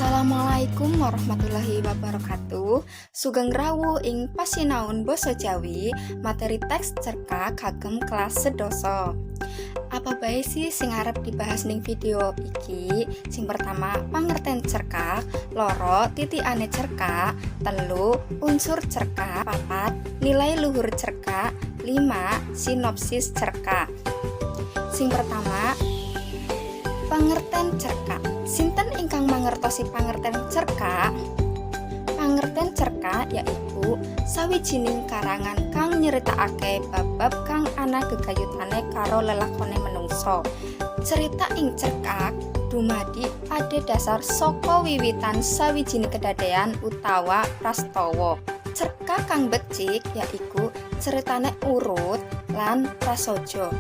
Assalamualaikum warahmatullahi wabarakatuh. Sugeng rawuh ing pasinaon basa Jawi, materi teks cerka kagem kelas sedoso. Apa bae sih sing arep dibahas ning video iki? Sing pertama, pangerten cerka, loro titikane cerka, telu unsur cerka, papat nilai luhur cerka, 5 sinopsis cerka. Sing pertama, pangerten cerka. Sinten ingkang mangertosi pangerten cerka? Pangerten cerka yaiku sawijining karangan kang nyeritakake bab-bab kang ana gegayutane karo lelakone menungso. Cerita ing cerkak dumadi adhedhasar saka wiwitan sawijining kedadean utawa prastawa. Cerkak kang becik yaiku ceritane urut lan prasaja.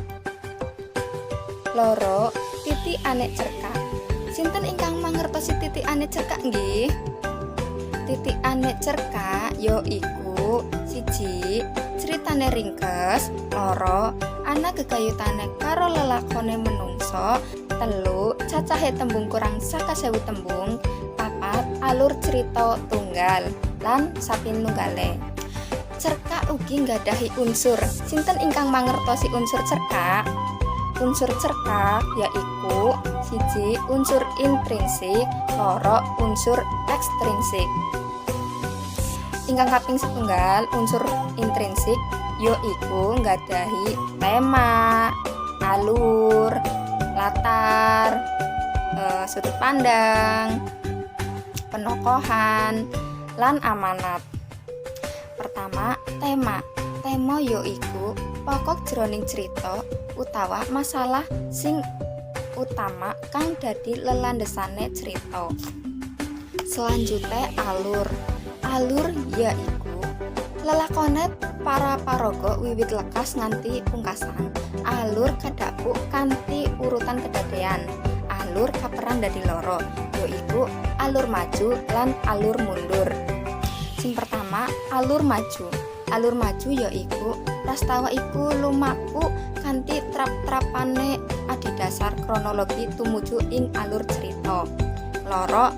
Loro titikane cerkak. Sinten ingkang mangertosi titikane cerkak nggih? Titikane cerkak yaiku 1 ceritane ringkes, 2 ana gegayutane karo lelakone menungso, 3 cacahe tembung kurang saka 1000 tembung, 4 alur cerita tunggal lan sapinunggale. Cerkak ugi nggadhahi unsur. Sinten ingkang mangertosi unsur cerkak? Unsur cerkak yaiku 1 unsur intrinsik, 2 unsur ekstrinsik. Ingkang kaping setunggal unsur intrinsik yaiku nggadhahi tema, alur, latar, sudut pandang, penokohan, lan amanat. Pertama, tema. Tema yaiku pokok jroning cerita utawa masalah sing utama kang dadi lelandesane cerita. Selanjutnya alur. Alur yaiku lelakone para paraga wiwit lekas nganti pungkasan. Alur kadhapuk kanthi urutan kedadean. Alur kaperang dadi loro yaiku alur maju lan alur mundur. Sing pertama, alur maju. Alur maju yaiku prastawa iku lumaku kanthi trap-trapane adhedhasar kronologi tumuju ing alur cerita. Loro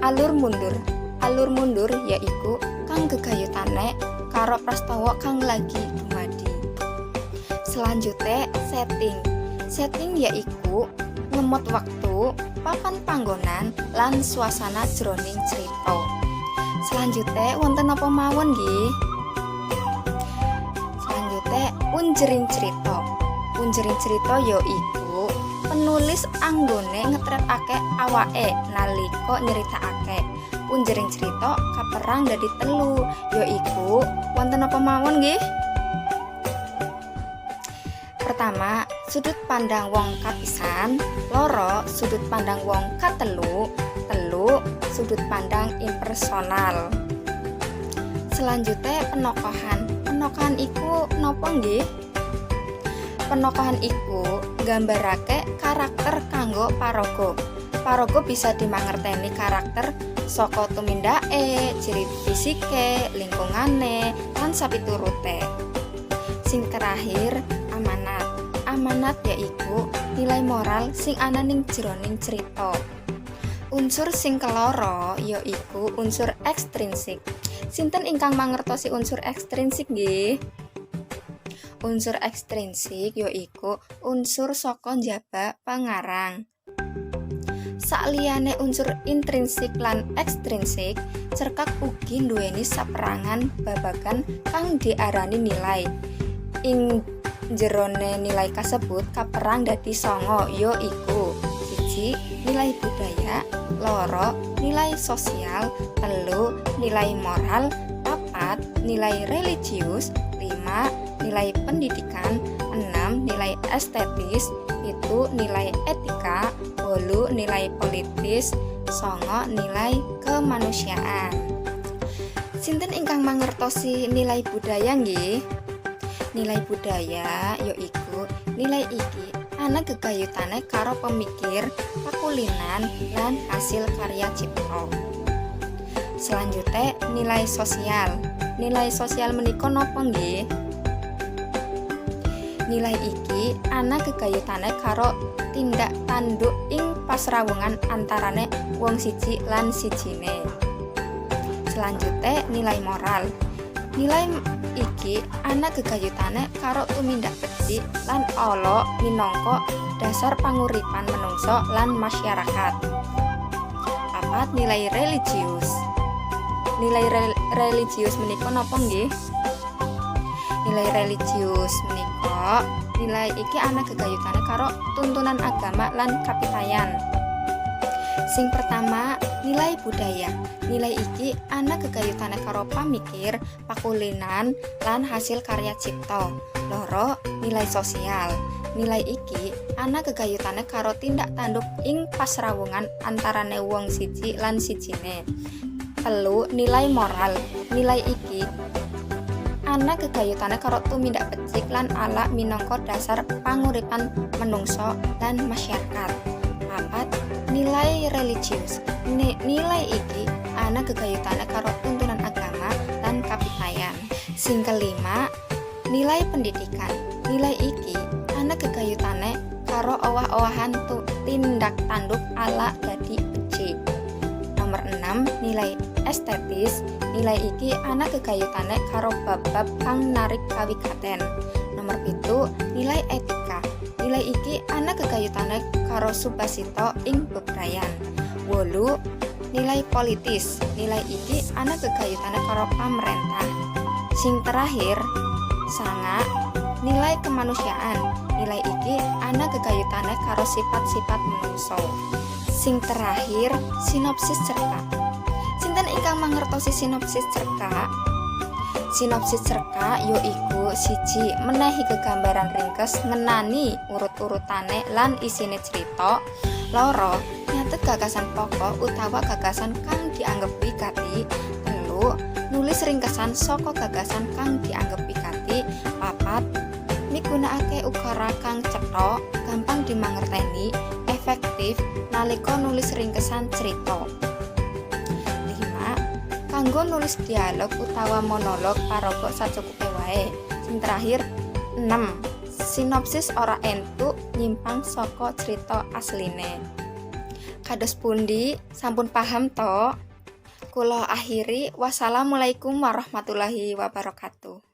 alur mundur. Alur mundur yaiku kang gegayutane karo prastawa kang lagi dumadi. Selanjutnya setting. Setting yaiku ngemot waktu, papan panggonan lan suasana jroning cerita. Selanjutnya wonten apa mawon nggih? Punjering cerita. Punjering cerita yaiku penulis anggone ngetretake awake nalika nyeritakake. Punjering cerita kaperang dadi 3 yaiku wonten apa mawon nggih? Pertama, sudut pandang wong kapisan, 2 sudut pandang wong katelu, 3 sudut pandang impersonal. Selanjutnya penokohan. Penokohan iku napa nggih? Penokohan iku nggambarake karakter kanggo paraga. Paraga bisa dimangerteni karakter saka tumindake, ciri fisike, lingkungane, lan sapiturute. Sing terakhir, amanat. Amanat yaiku nilai moral sing ana ning jroning cerita. Unsur sing keloro yaiku unsur ekstrinsik. Sinten ingkang mangertosi unsur ekstrinsik nggih? Unsur ekstrinsik yaiku unsur saka njaba pangarang. Sakliyane unsur intrinsik lan ekstrinsik, cerkak ugi nduweni saperangan babagan kang diarani nilai. Ing jerone nilai kasebut kaperang dadi 9 yaiku 1 nilai budaya, 2 nilai sosial, 3 nilai moral, 4 nilai religius, 5 nilai pendidikan, 6 nilai estetis, 7 nilai etika, 8 nilai politis, 9 nilai kemanusiaan. Sinten ingkang mangertosi nilai budaya nggih? Nilai budaya yaiku nilai iki ana gegayutane karo pemikir, pakulinan, lan hasil karya cipta. Selanjutnya nilai sosial. Nilai sosial menika napa nggih? Nilai iki ana gegayutane karo tindak tanduk ing pasrawungan antarane wong siji lan sijine. Selanjutnya nilai moral. Nilai iki ana gegayutane karo tumindak becik lan ala minangka dasar panguripan menungso lan masyarakat. Papat nilai religius. Nilai religius menika napa nggih? Nilai religius menika nilai iki ana gegayutane karo tuntunan agama lan kapitayan. Sing pertama, nilai budaya. Nilai iki ana gegayutane karo pamikir, pakulinan, lan hasil karya cipta. Loro, nilai sosial. Nilai iki ana gegayutane karo tindak tanduk ing pasrawungan antarane wong siji lan sijine. Telu, nilai moral. Nilai iki ana gegayutane karo tumindak becik lan ala minangka dasar panguripan menungso lan masyarakat. Papat, nilai religius. Nilai iki ana gegayutane karo tuntunan agama lan kapitayan. Sing kelima, nilai pendidikan. Nilai iki ana gegayutane karo owah-owahan tindak tanduk ala dadi becik. Nomor 6, nilai estetis. Nilai iki ana gegayutane karo bab-bab kang narik kawigaten. Nomor 7, nilai etika. Nilai iki ana gegayutane karo subasita ing bebrayan. 8, nilai politis. Nilai iki ana gegayutane karo pamarentah. Sing terakhir, 9, nilai kemanusiaan. Nilai iki ana gegayutane karo sifat-sifat manungsa. Sing terakhir, sinopsis cerka. Sinten ingkang mangertosi sinopsis cerka? Sinopsis cerka yaiku siji menehi gegambaran ringkes ngenani urut-urutane lan isine cerita. Loro, nyatet gagasan pokok utawa gagasan kang dianggep wigati. Telu, nulis ringkesan saka gagasan kang dianggep wigati. Papat, migunakake ukara kang cetha, gampang dimangerteni, efektif nalika nulis ringkesan cerita. Kanggo nulis dialog utawa monolog paraga sacukupe wae. Sing terakhir 6. Sinopsis ora entuk nyimpang saka cerita asline. Kados pundi? Sampun paham to? Kula akhiri. Wassalamualaikum warahmatullahi wabarakatuh.